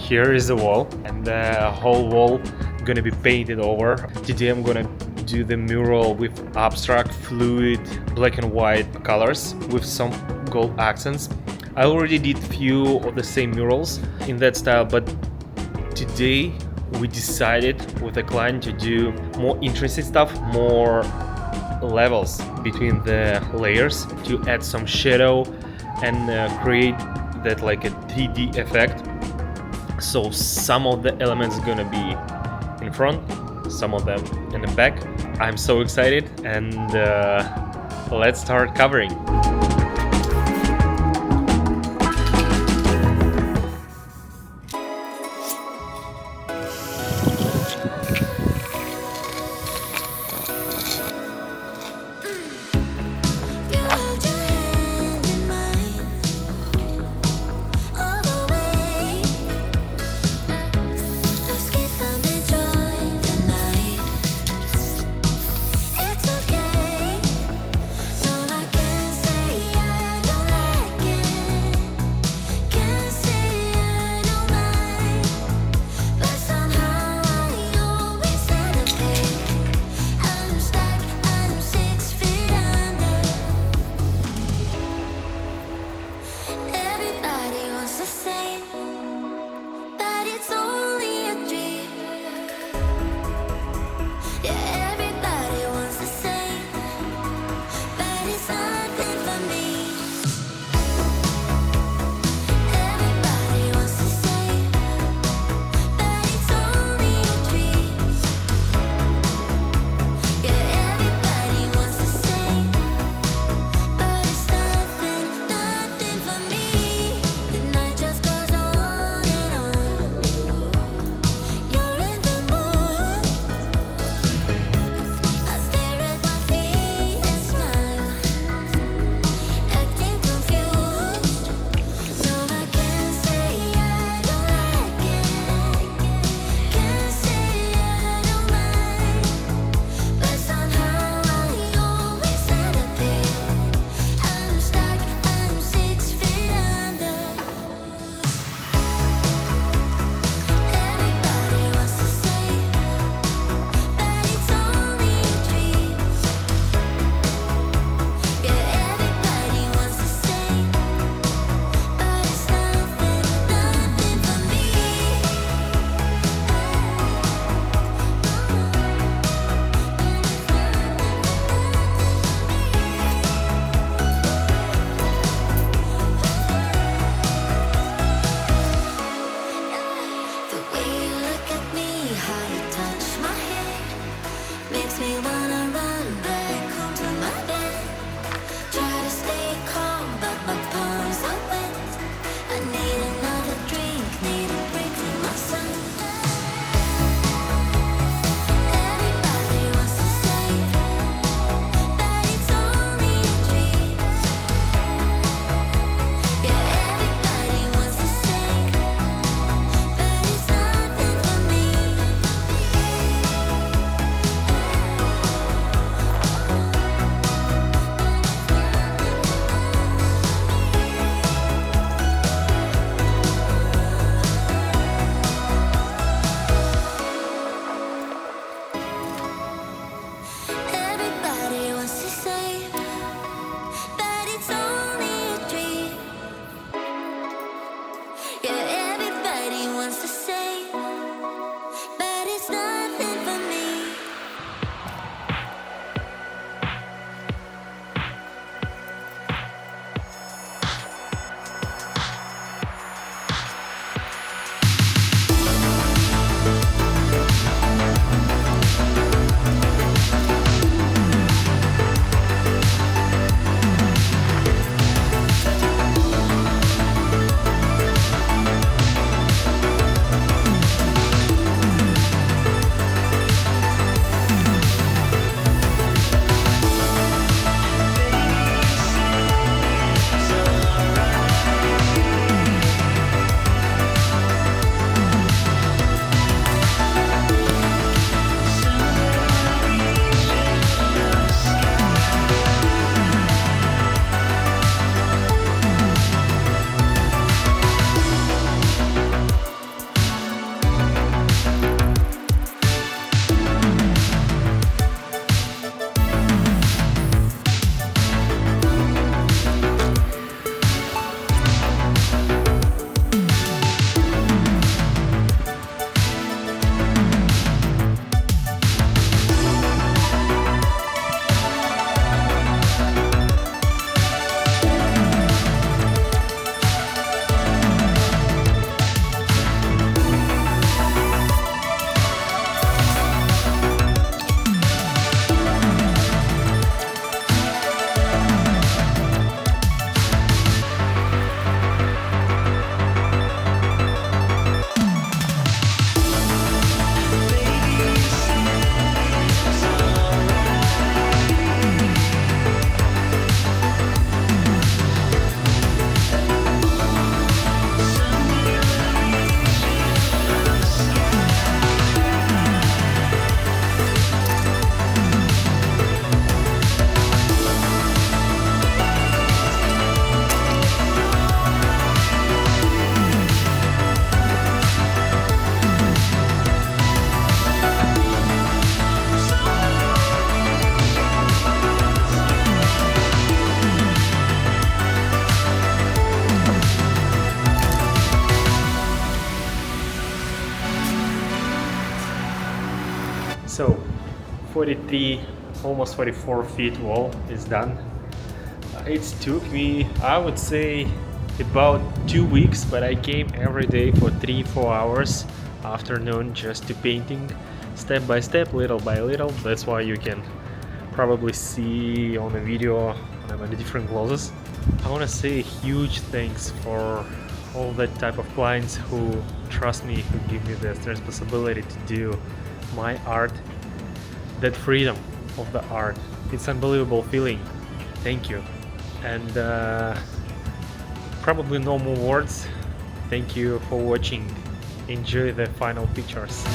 here is the wall, and the whole wall gonna be painted over. Today I'm gonna do the mural with abstract, fluid, black and white colors with some gold accents. I already did few of the same murals in that style, but today we decided with the client to do more interesting stuff, more levels between the layers to add some shadow and create that like a 3D effect. So some of the elements are gonna be in front, some of them in the back. I'm so excited, and let's start covering. 43, almost 44 feet wall is done. It took me, I would say, about 2 weeks, but I came every day for 3-4 hours afternoon just to painting step by step, little by little. That's why you can probably see on the video the different glosses. I want to say a huge thanks for all that type of clients who trust me, who give me this responsibility to do my art, that freedom of the art. It's unbelievable feeling. Thank you. And probably no more words. Thank you for watching. Enjoy the final pictures.